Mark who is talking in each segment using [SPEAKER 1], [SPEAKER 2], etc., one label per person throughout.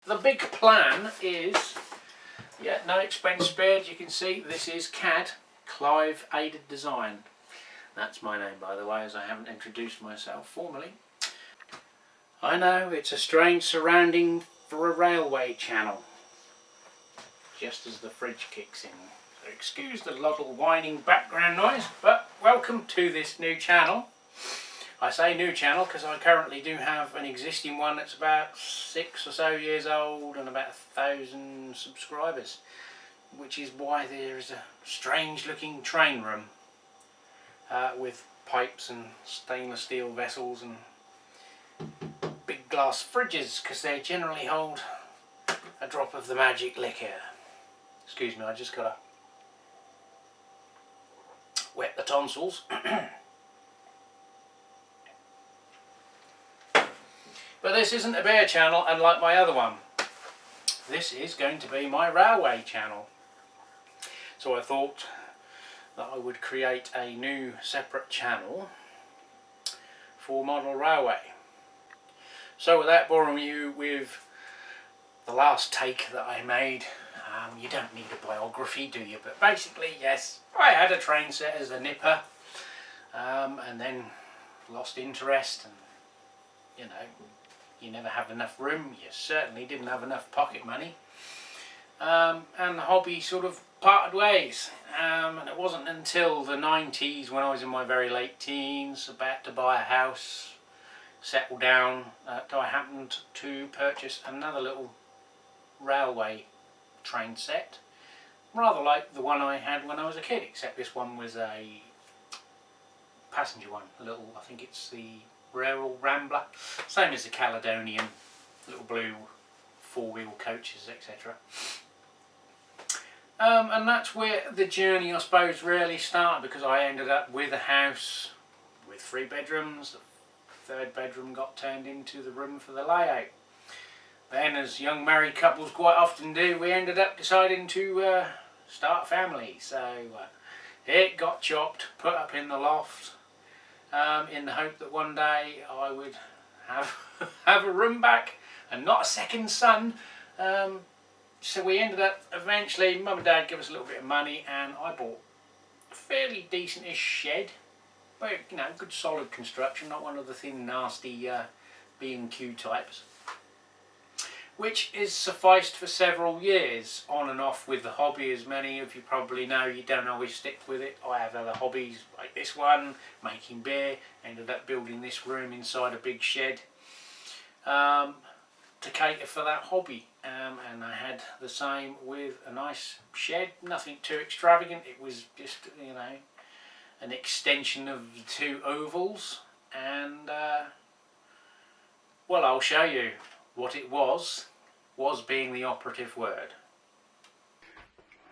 [SPEAKER 1] The big plan is, yeah, no expense spared. You can see this is CAD, Clive Aided Design. That's my name, by the way, as I haven't introduced myself formally. I know it's a strange surrounding for a railway channel, just as the fridge kicks in. So excuse the little whining background noise, but welcome to this new channel. I say new channel because I currently do have an existing one that's about 6 or so years old and about 1,000 subscribers, which is why there is a strange looking train room with pipes and stainless steel vessels and big glass fridges, because they generally hold a drop of the magic liquor. Excuse me, I just gotta wet the tonsils. But this isn't a beer channel, unlike my other one. This is going to be my railway channel. So I thought that I would create a new separate channel for model railway. So without boring you with the last take that I made, you don't need a biography, do you? But basically, yes, I had a train set as a nipper, and then lost interest, and you know, you never have enough room. You certainly didn't have enough pocket money, and the hobby sort of parted ways. And it wasn't until the 90s, when I was in my very late teens, about to buy a house, settle down, that I happened to purchase another little railway train set, rather like the one I had when I was a kid, except this one was a passenger one, a little, I think it's the Rural Rambler, same as the Caledonian, little blue four-wheel coaches, etc. And that's where the journey, I suppose, really started, because I ended up with a house with 3 bedrooms. The 3rd bedroom got turned into the room for the layout. Then, as young married couples quite often do, we ended up deciding to start a family. So it got chopped, put up in the loft, in the hope that one day I would have have a room back and not a second son. So we ended up, eventually, Mum and Dad gave us a little bit of money, and I bought a fairly decent-ish shed. But, you know, good solid construction, not one of the thin, nasty B&Q types, which is sufficed for several years, on and off with the hobby. As many of you probably know, you don't always stick with it. I have other hobbies like this one, making beer. Ended up building this room inside a big shed to cater for that hobby. And I had the same with a nice shed, nothing too extravagant. It was just, you know, an extension of the 2 ovals. And well, I'll show you what it was being the operative word.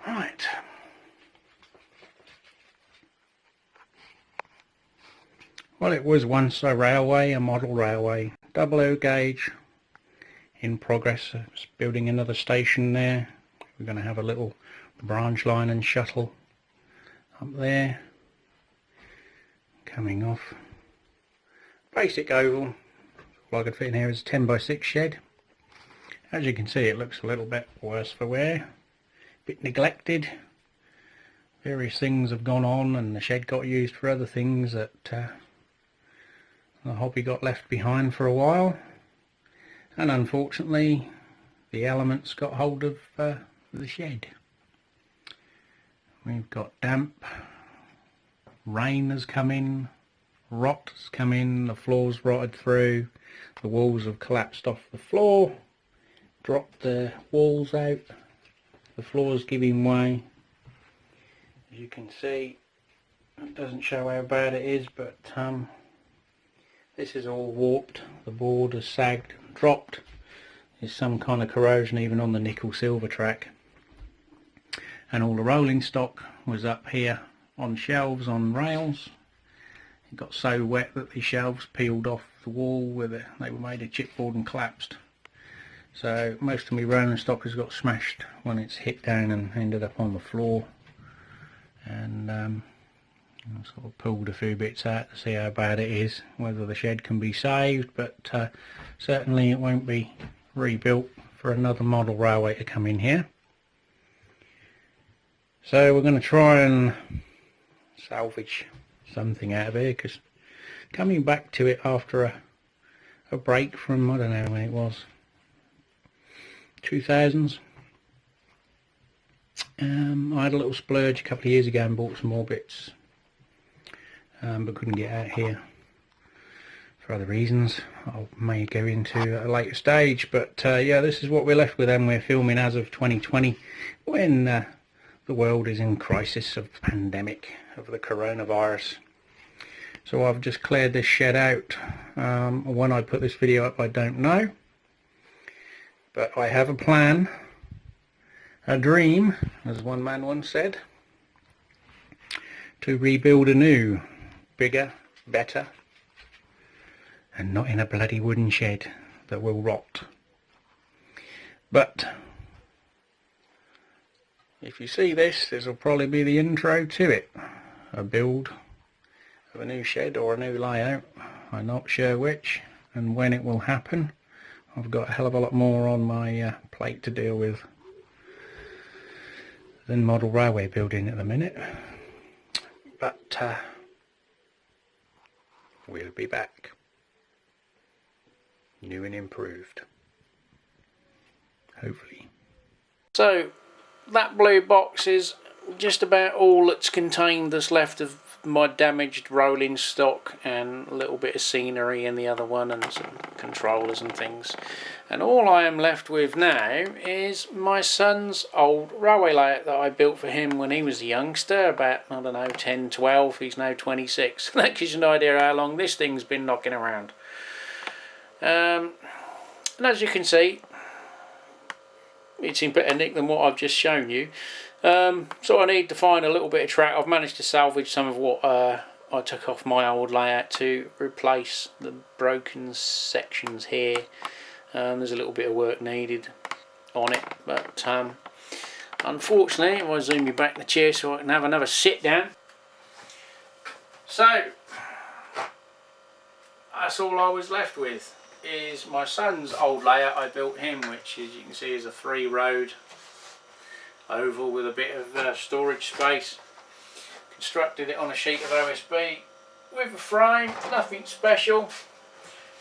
[SPEAKER 1] Right. Well, it was once a railway, a model railway, 00 gauge, in progress. It's building another station there. We're going to have a little branch line and shuttle up there, coming off. Basic oval. All I could fit in here is a 10 by 6 shed. As you can see, it looks a little bit worse for wear, a bit neglected. Various things have gone on, and the shed got used for other things that the hobby got left behind for a while. And unfortunately, the elements got hold of the shed. We've got damp, rain has come in, rot has come in, the floor's rotted through, the walls have collapsed off the floor, dropped the walls out, the floor's giving way. As you can see, it doesn't show how bad it is, but this is all warped, the board has sagged, dropped. There's some kind of corrosion even on the nickel silver track, and all the rolling stock was up here on shelves on rails. It got so wet that the shelves peeled off the wall with it. They were made of chipboard and collapsed. So most of my rolling stock has got smashed when it's hit down and ended up on the floor. And I sort of pulled a few bits out to see how bad it is, whether the shed can be saved, but certainly it won't be rebuilt for another model railway to come in here. So we're going to try and salvage something out of here, because coming back to it after a break from, I don't know when it was, 2000s. I had a little splurge a couple of years ago and bought some more bits, but couldn't get out here for other reasons I may go into at a later stage. But yeah, this is what we're left with, and we're filming as of 2020, when the world is in crisis of pandemic of the coronavirus. So I've just cleared this shed out. When I put this video up, I don't know, but I have a plan, a dream, as one man once said, to rebuild anew, bigger, better, and not in a bloody wooden shed that will rot. But if you see this, this will probably be the intro to it, a build of a new shed or a new layout. I'm not sure which and when it will happen. I've got a hell of a lot more on my plate to deal with than model railway building at the minute, but we'll be back, new and improved, hopefully. So that blue box is just about all that's contained that's left of my damaged rolling stock, and a little bit of scenery in the other one, and some controllers and things. And all I am left with now is my son's old railway layout that I built for him when he was a youngster, about, I don't know, 10, 12, he's now 26. That gives you an idea how long this thing's been knocking around. And as you can see, it's in better nick than what I've just shown you. So I need to find a little bit of track. I've managed to salvage some of what I took off my old layout to replace the broken sections here. There's a little bit of work needed on it, but unfortunately, if I zoom you back the chair so I can have another sit down. So that's all I was left with, is my son's old layout I built him, which, as you can see, is a 3-road oval with a bit of storage space. Constructed it on a sheet of OSB with a frame, nothing special.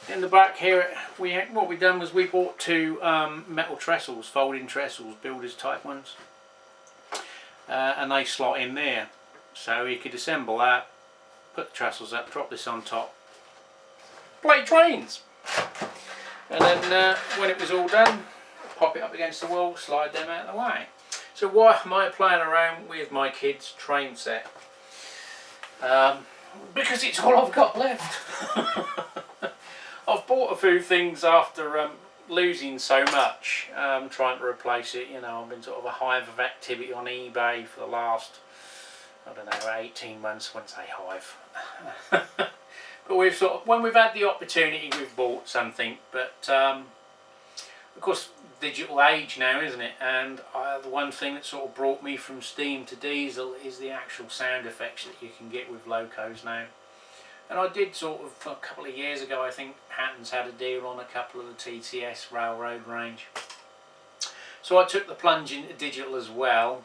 [SPEAKER 1] In the back here, what we done was we bought 2 metal trestles, folding trestles, builders type ones, and they slot in there, so you could assemble that, put the trestles up, drop this on top, play trains. And then when it was all done, pop it up against the wall, slide them out of the way. So why am I playing around with my kids' train set? Because it's all I've got left. I've bought a few things after losing so much, trying to replace it. You know, I've been sort of a hive of activity on eBay for the last, I don't know, 18 months. I wouldn't say hive. But we've sort of, when we've had the opportunity, we've bought something. But of course, digital age now, isn't it? And the one thing that sort of brought me from steam to diesel is the actual sound effects that you can get with locos now. And I did sort of, a couple of years ago, I think Hatton's had a deal on a couple of the TTS railroad range. So I took the plunge into digital as well.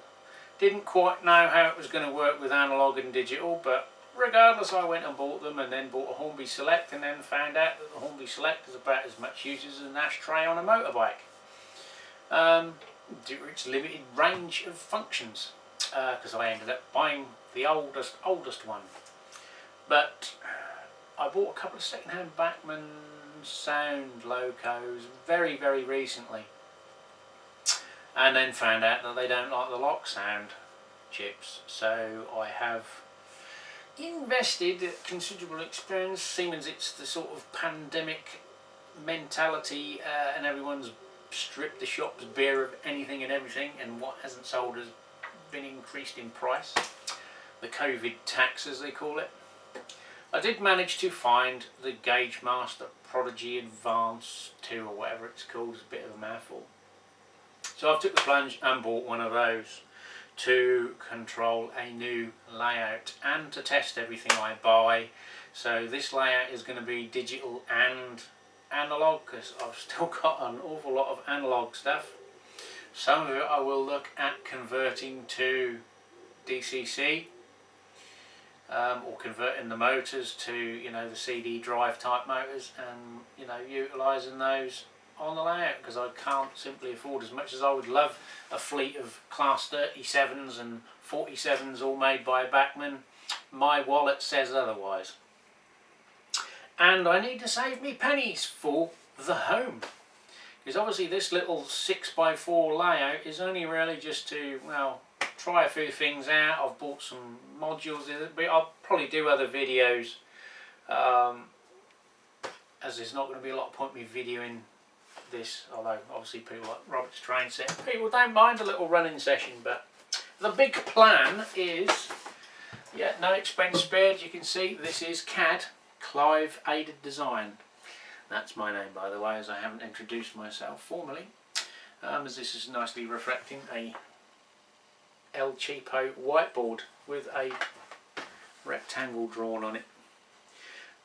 [SPEAKER 1] Didn't quite know how it was going to work with analog and digital, but regardless, I went and bought them, and then bought a Hornby Select, and then found out that the Hornby Select is about as much use as an ashtray on a motorbike, due to its limited range of functions, because I ended up buying the oldest one. But I bought a couple of second-hand Bachmann sound locos very, very recently, and then found out that they don't like the lock sound chips, so I have invested considerable experience. Siemens, it's the sort of pandemic mentality, and everyone's stripped the shops bare of anything and everything, and what hasn't sold has been increased in price. The COVID tax, as they call it. I did manage to find the Gauge Master Prodigy Advance 2 or whatever it's called. It's a bit of a mouthful. So I've took the plunge and bought one of those to control a new layout and to test everything I buy. So this layout is going to be digital and analog, because I've still got an awful lot of analog stuff. Some of it I will look at converting to DCC, or converting the motors to, you know, the CD drive type motors, and, you know, utilising those on the layout, because I can't simply afford, as much as I would love a fleet of class 37s and 47s all made by Bachmann, my wallet says otherwise. And I need to save me pennies for the home, because obviously this little 6x4 layout is only really just to, well, try a few things out. I've bought some modules in it, but I'll probably do other videos, as there's not going to be a lot of point me videoing this, although obviously people like Robert's train set, people don't mind a little running session. But the big plan is, yeah, no expense spared. You can see this is CAD, Clive Aided Design. That's my name, by the way, as I haven't introduced myself formally, as this is nicely reflecting a El Cheapo whiteboard with a rectangle drawn on it.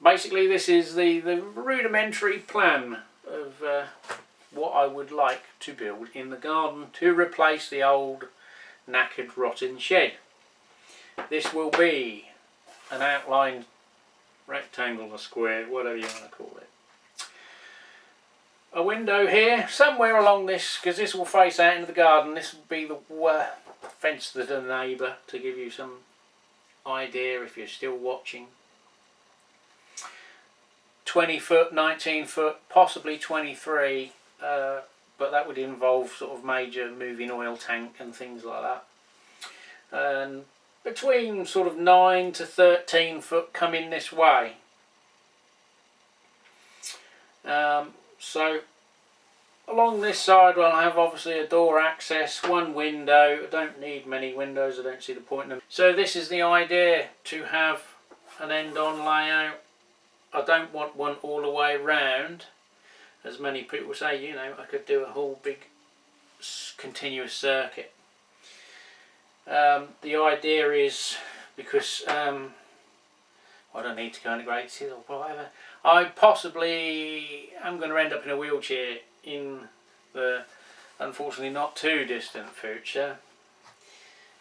[SPEAKER 1] Basically, this is the rudimentary plan of what I would like to build in the garden to replace the old knackered rotten shed. This will be an outlined rectangle or square, whatever you want to call it. A window here, somewhere along this, because this will face out into the garden. This will be the fence to the neighbour, to give you some idea if you're still watching. 20 foot, 19 foot, possibly 23, but that would involve sort of major moving oil tank and things like that. And between sort of 9 to 13 foot coming this way. So along this side I'll have obviously a door access, one window. I don't need many windows, I don't see the point in them. So this is the idea, to have an end-on layout. I don't want one all the way round, as many people say. You know, I could do a whole big continuous circuit. The idea is, because I don't need to go into great detail or whatever, I possibly am going to end up in a wheelchair in the unfortunately not too distant future,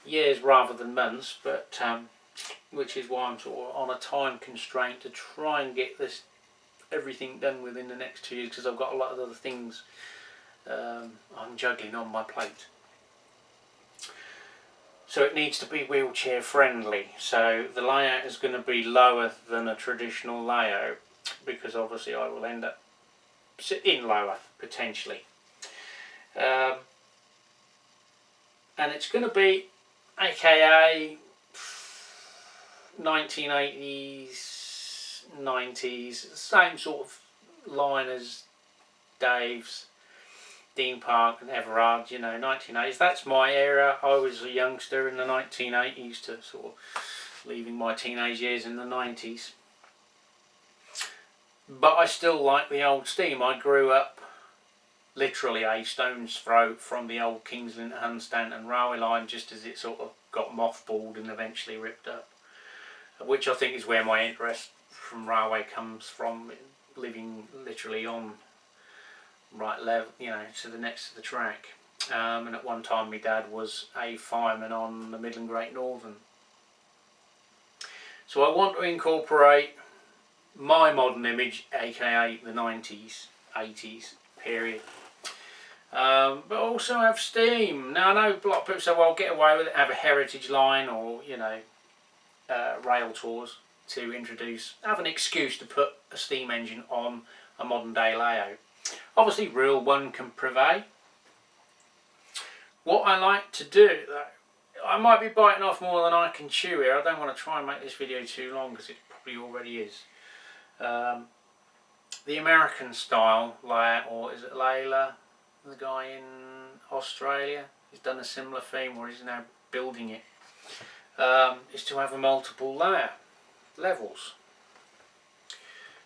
[SPEAKER 1] years rather than months, but which is why I'm sort of on a time constraint to try and get this everything done within the next 2 years, because I've got a lot of other things I'm juggling on my plate. So it needs to be wheelchair friendly. So the layout is going to be lower than a traditional layout, because obviously I will end up sitting lower potentially. And it's going to be AKA 1980s, 90s, same sort of line as Dave's, Dean Park and Everard, you know, 1980s. That's my era. I was a youngster in the 1980s to sort of leaving my teenage years in the 90s. But I still like the old steam. I grew up literally a stone's throw from the old Kings Lynn to Hunstanton railway line, just as it sort of got mothballed and eventually ripped up, which I think is where my interest from railway comes from, living literally on right level, you know, to the next to the track. And at one time my dad was a fireman on the Midland Great Northern. So I want to incorporate my modern image, aka the 90s, 80s period, but also have steam. Now I know a lot of people say, well, get away with it, have a heritage line, or, you know, rail tours to introduce, have an excuse to put a steam engine on a modern day layout. Obviously rule one can prevail. What I like to do, I might be biting off more than I can chew here. I don't want to try and make this video too long, because it probably already is. The American style layout, or is it Layla, the guy in Australia, he's done a similar theme, or he's now building it, is to have a multiple layer levels.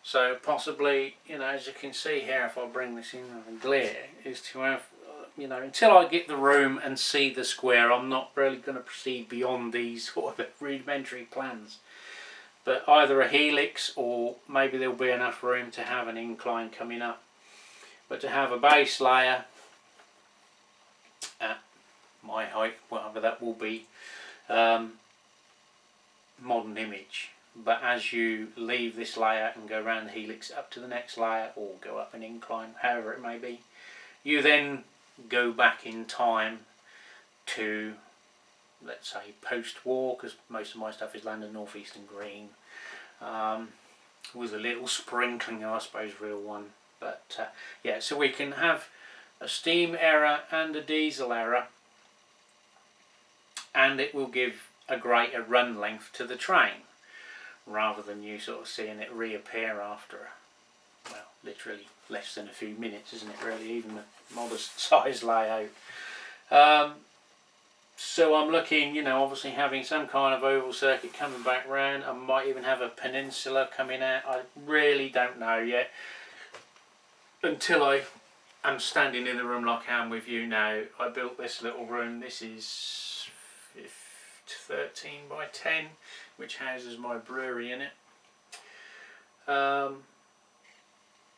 [SPEAKER 1] So possibly, you know, as you can see here, if I bring this in and glare, is to have, you know, until I get the room and see the square, I'm not really going to proceed beyond these sort of rudimentary plans. but either a helix, or maybe there'll be enough room to have an incline coming up. But to have a base layer at my height, whatever that will be, modern image. But as you leave this layer and go around the helix up to the next layer, or go up an incline, however it may be, you then go back in time to, let's say, post-war, because most of my stuff is London North Eastern green, with a little sprinkling, I suppose, real one. But yeah, so we can have a steam era and a diesel era, and it will give a greater run length to the train, rather than you sort of seeing it reappear after, well, literally less than a few minutes, isn't it really, even a modest size layout. So I'm looking, you know, obviously having some kind of oval circuit coming back round. I might even have a peninsula coming out. I really don't know yet, until I am standing in the room like I am with you now. I built this little room. This is 13 by 10, which houses my brewery in it.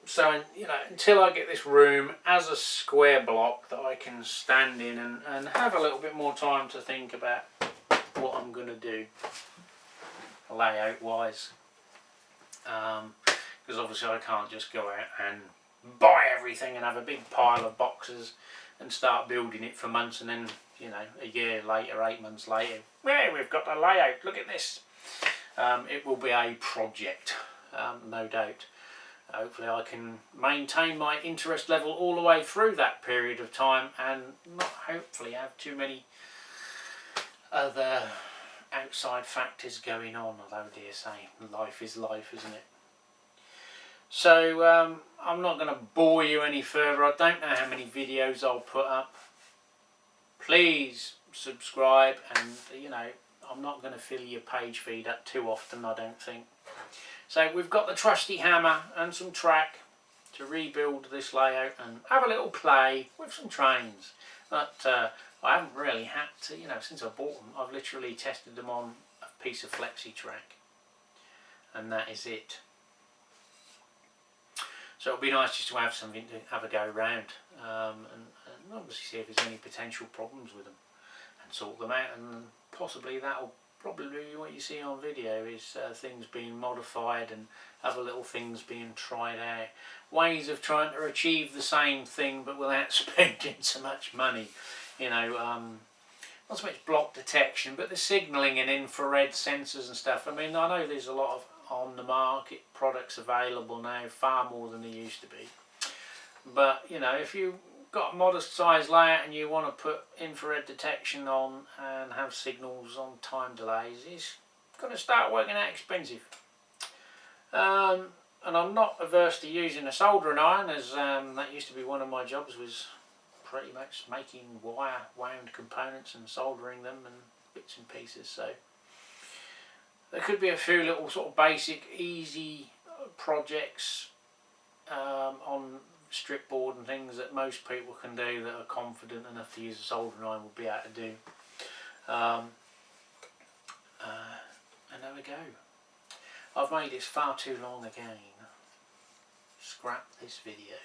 [SPEAKER 1] So, you know, until I get this room as a square block that I can stand in and have a little bit more time to think about what I'm going to do layout wise, because obviously I can't just go out and buy everything and have a big pile of boxes and start building it for months, and then, you know, a year later, 8 months later, yeah, we've got the layout, look at this. It will be a project, no doubt. Hopefully I can maintain my interest level all the way through that period of time, and not hopefully have too many other outside factors going on, although, dear say, life is life, isn't it? So I'm not going to bore you any further. I don't know how many videos I'll put up. Please subscribe, and, you know, I'm not going to fill your page feed up too often, I don't think. So we've got the trusty hammer and some track to rebuild this layout and have a little play with some trains. But I haven't really had to, you know, since I bought them, I've literally tested them on a piece of flexi track, and that is it. So it'll be nice just to have something to have a go round, and obviously see if there's any potential problems with them and sort them out, and possibly that'll probably what you see on video is things being modified and other little things being tried out, ways of trying to achieve the same thing but without spending so much money, you know. Not so much block detection, but the signalling and infrared sensors and stuff. I mean, I know there's a lot of on the market products available now, far more than there used to be, but, you know, if you got a modest size layout and you want to put infrared detection on and have signals on time delays, it's going to start working out expensive. And I'm not averse to using a soldering iron, as that used to be one of my jobs, was pretty much making wire wound components and soldering them and bits and pieces. So there could be a few little sort of basic easy projects on strip board and things that most people can do that are confident enough to use a soldering iron will be able to do. And there we go. I've made this far too long again. Scrap this video.